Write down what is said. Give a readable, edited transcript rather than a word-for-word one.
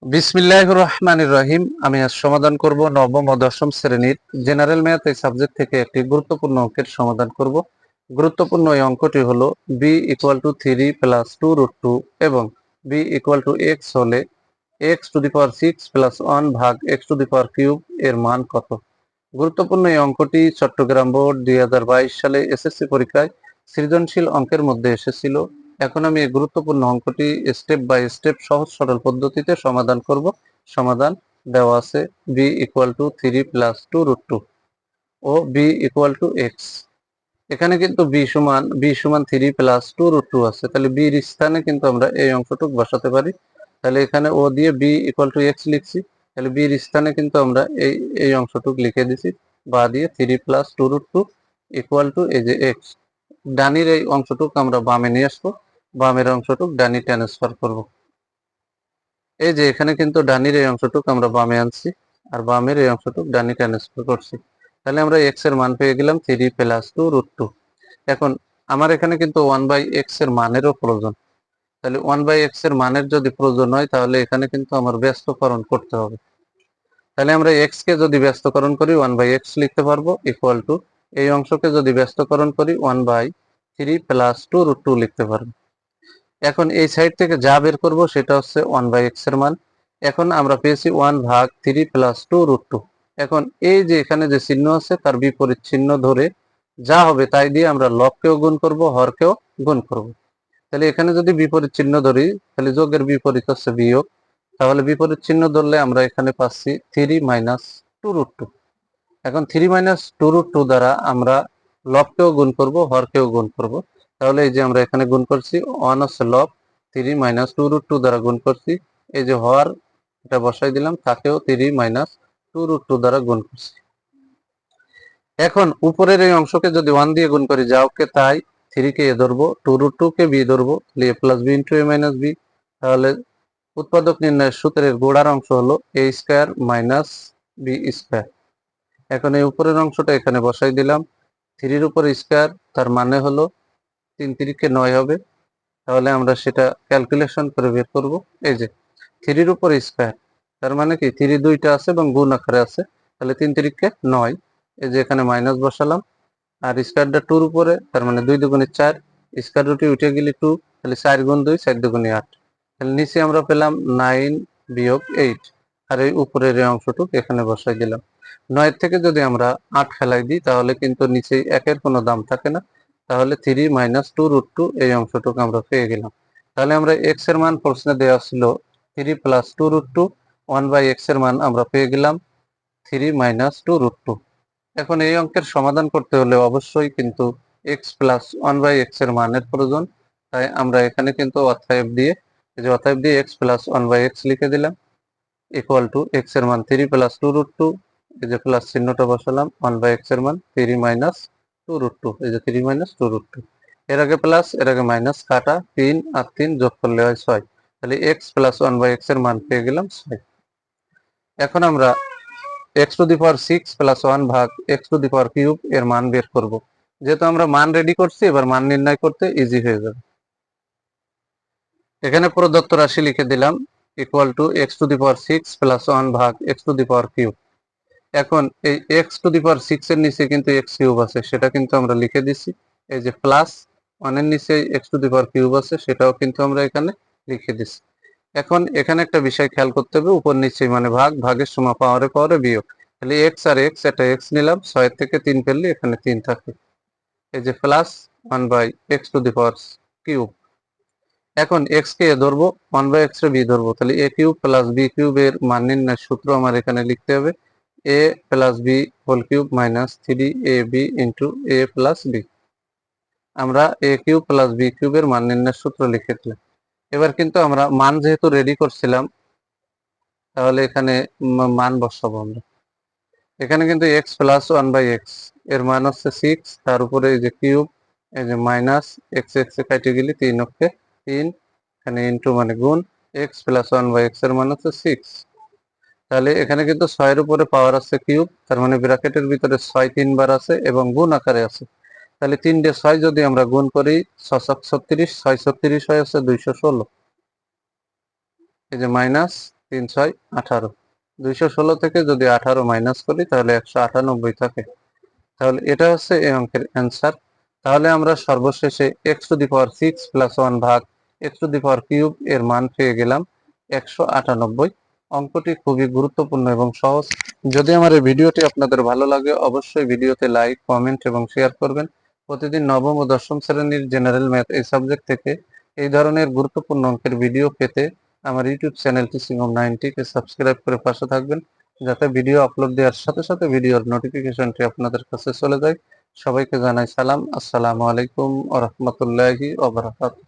বিসমিল্লাহির রহমানির রহিম। আমি আজ সমাধান করব নবম ও দশম শ্রেণীর জেনারেল ম্যাথ এই সাবজেক্ট থেকে একটি গুরুত্বপূর্ণ অঙ্কের সমাধান করব। গুরুত্বপূর্ণ এই অঙ্কটি হলো b equal to 3 plus 2 root 2 এবং বি ইকুয়াল টু এক্স হলে x to the power 6 plus 1 ভাগ x to the power cube এর মান কত। গুরুত্বপূর্ণ এই অঙ্কটি চট্টগ্রাম বোর্ড 2022 সালে এসএসসি পরীক্ষায় সৃজনশীল অঙ্কের মধ্যে এসেছিল। এখন আমি এই গুরুত্বপূর্ণ অঙ্কটি স্টেপ বাই স্টেপ সহজ সরল পদ্ধতিতে সমাধান করব। সমাধান দেওয়া আছে b equal to 3 plus 2 root 2 ও বি ইকুয়াল টু এক্স। এখানে কিন্তু বি সমান 3 প্লাস 2 রুট 2 আছে, তাহলে বির স্থানে কিন্তু আমরা এই অংশটুক বসাতে পারি। তাহলে এখানে ও দিয়ে বি ইকুয়াল টু এক্স লিখছি, তাহলে বির স্থানে কিন্তু আমরা এই অংশটুক লিখে দিছি বা দিয়ে 3 প্লাস 2 রুট 2 ইকুয়াল টু এই যে এক্স। ডানির এই অংশটুক আমরা বামে নিয়ে আসবো, বামের অংশটুক ডানি ট্রান্সফার করব। এই যে এখানে কিন্তু ডানির এই অংশটুক আমরা বামে আনছি আর বামের এই অংশটুক ডানি ট্রান্সফার করছি। তাহলে আমরা এক্স এর মান পেয়ে গেলাম 3 প্লাস 2 রুট 2। এখন আমার এখানে কিন্তু 1/x এর মানেরও প্রয়োজন। তাহলে 1/x এর মানের যদি প্রয়োজন হয় তাহলে এখানে কিন্তু আমার ব্যস্তকরণ করতে হবে। তাহলে আমরা x কে যদি ব্যস্তকরণ করি 1/x লিখতে পারবো ইকুয়াল টু এই অংশকে যদি ব্যস্তকরণ করি 1/3 প্লাস 2 রুট 2 লিখতে পারবো। এখন এই সাইড থেকে যা বের করব সেটা হচ্ছে 1/x এর মান। এখন আমরা পেয়েছি 1 ভাগ 3 প্লাস 2 রুট 2। এখন এই যে এখানে যে চিহ্ন আছে তার বিপরীত চিহ্ন ধরে যা হবে তাই দিয়ে আমরা লবকেও গুণ করব, হরকেও গুণ করব। তাহলে এখানে যদি বিপরীত চিহ্ন ধরি তাহলে যোগের বিপরীত হচ্ছে বিয়োগ। তাহলে বিপরীত চিহ্ন ধরলে আমরা এখানে পাচ্ছি 3 মাইনাস 2 রুট 2। এখন 3 মাইনাস 2 রুট 2 দ্বারা আমরা লবকেও গুণ করব, হরকেও গুণ করব। তাহলে এই যে আমরা এখানে গুণ করছি 1 হচ্ছে লব, 3 মাইনাস 2 রুট 2 দ্বারা গুণ করছি। এই যে হর এটা বসাই দিলাম, তাকেও 3 মাইনাস 2 রুট 2 দ্বারা গুণ করছি। এখন উপরের এই অংশকে যদি 1 দিয়ে গুণ করি যা ওকে তাই, 3 কে এ ধরবো, 2 রুট 2 কে বি ধরবো, তাহলে এ প্লাস বি ইন্টু এ মাইনাস বি। তাহলে উৎপাদক নির্ণয়ের সূত্রের গোড়ার অংশ হলো এ স্কয়ার মাইনাস বি স্কয়ার। এখন এই উপরের অংশটা এখানে বসাই দিলাম, 3 এর উপর স্কয়ার তার মানে হলো 3 3 9 হবে। তাহলে আমরা সেটা ক্যালকুলেশন করে বের করব। এই যে 3 এর উপর স্কয়ার তার মানে কি 3 দুইটা আছে এবং গুণ আকারে আছে, তাহলে 3 3 9। এই যে এখানে মাইনাস বসালাম আর স্কয়ারটা 2 এর উপরে তার মানে 2 দুগুণে 4, স্কয়ার রুটে উঠে গেলে 2, তাহলে 4 গুণ 2 4 দুগুণে 8। তাহলে নিচে আমরা পেলাম 9 বিয়োগ 8 আর এই উপরের এই অংশটুকু এখানে বসাই দিলাম। 9 থেকে যদি আমরা 8 ফেলাই দিই তাহলে কিন্তু নিচে একের কোনো দাম থাকে না। তাহলে 3 মাইনাস 2 রুট 2 এই অংশটুকু আমরা পেয়ে গেলাম। তাহলে আমরা x এর মান প্রশ্নে দেওয়া ছিল 3 প্লাস 2 রুট 2, 1/x এর মান আমরা পেয়ে গেলাম 3 মাইনাস 2 রুট 2। এখন এই অঙ্কের সমাধান করতে হলে অবশ্যই কিন্তু x প্লাস 1/x এর মানের প্রয়োজন। তাই আমরা এখানে কিন্তু অতএব দিয়ে x প্লাস 1/x লিখে দিলাম ইকুয়াল টু x এর মান 3 প্লাস 2 রুট 2, এই যে প্লাস চিহ্নটা বসালাম, 1/x এর মান 3 মাইনাস 2 রুট 2, এই যে 3 মাইনাস 2 রুট 2। এর আগে প্লাস এর আগে মাইনাস কাটা, 3 আর 3 যোগ করলে হয় 6। তাহলে x প্লাস 1/x এর মান পেয়ে গেলাম 6। এখন আমরা x two the power 6 plus 1 ভাগ x two the power cube এর মান বের করব। যেহেতু আমরা মান রেডি করছি এবার মান নির্ণয় করতে ইজি হয়ে যাবে। এখানে প্রদত্ত রাশি লিখে দিলাম equal to x two the power 6 plus 1 ভাগ x two the power cube. এখন এই x টু দি পাওয়ার 6 এর নিচে কিন্তু x কিউব আছে, সেটা কিন্তু আমরা লিখে দিছি। এই যে প্লাস 1 এর নিচে x two the power cube আছে, সেটাও কিন্তু আমরা এখানে লিখে দিছি। এখন এখানে একটা বিষয় খেয়াল করতে হবে, উপর নিচে মানে ভাগ ভাগের সময় পাওয়ারে পাওয়ারে বিয়োগ। তাহলে x আর x, এটা x নিলাম, 6 থেকে 3 ফেললে এখানে 3 থাকে। এই যে plus 1/x two the power cube. এখন x কে a ধরবো, 1/x রে b ধরবো, তাহলে a কিউব প্লাস b কিউবের মান নির্ণয়ের সূত্র আমার এখানে লিখতে হবে a plus b whole cube minus 3ab into a plus b। আমরা a কিউব প্লাস b কিউবের মান নির্ণয়ের সূত্র লিখে দিলাম। এবার কিন্তু আমরা মান যেহেতু রেডি করছিলাম তাহলে এখানে মান বসাবো আমরা। এখানে কিন্তু x প্লাস 1/x এর মান হচ্ছে 6, তার উপরে এই যে কিউব, এই যে মাইনাস x x এ কেটে গেলে 3 অক্ষে 3, এখানে ইনটু মানে গুণ x প্লাস 1/x এর মান হচ্ছে 6। তাহলে এখানে কিন্তু 6 এর উপরে পাওয়ার আছে কিউব, তার মানে ব্র্যাকেটের ভিতরে 6 তিনবার আছে এবং গুণ আকারে আছে। তাহলে 3 দিয়ে 6 যদি আমরা গুণ করি 6 36, 6 36 হয় আছে 216। এই যে মাইনাস 3 6 18, 216 থেকে যদি 18 মাইনাস করি তাহলে 198 থাকে। তাহলে এটা হচ্ছে এই অঙ্কের অ্যান্সার। তাহলে আমরা সর্বশেষে x two the power 6 plus 1 ভাগ x two the power cube এর মান পেয়ে গেলাম 198। অঙ্কটি খুবই গুরুত্বপূর্ণ এবং সহজ। যদি আমার এই ভিডিওটি আপনাদের ভালো লাগে অবশ্যই ভিডিওতে লাইক, কমেন্ট এবং শেয়ার করবেন। প্রতিদিন নবম ও দশম শ্রেণীর জেনারেল ম্যাথ এই সাবজেক্ট থেকে এই ধরনের গুরুত্বপূর্ণ অঙ্কের ভিডিও পেতে আমার ইউটিউব চ্যানেল টিচিং হোম 90 কে সাবস্ক্রাইব করে পাশে থাকবেন, যাতে ভিডিও আপলোড দেওয়ার সাথে সাথে ভিডিওর নোটিফিকেশনটি আপনাদের কাছে চলে যায়। সবাইকে জানাই সালাম, আসসালামু আলাইকুম ওয়া রাহমাতুল্লাহি ওয়া বারাকাতুহু।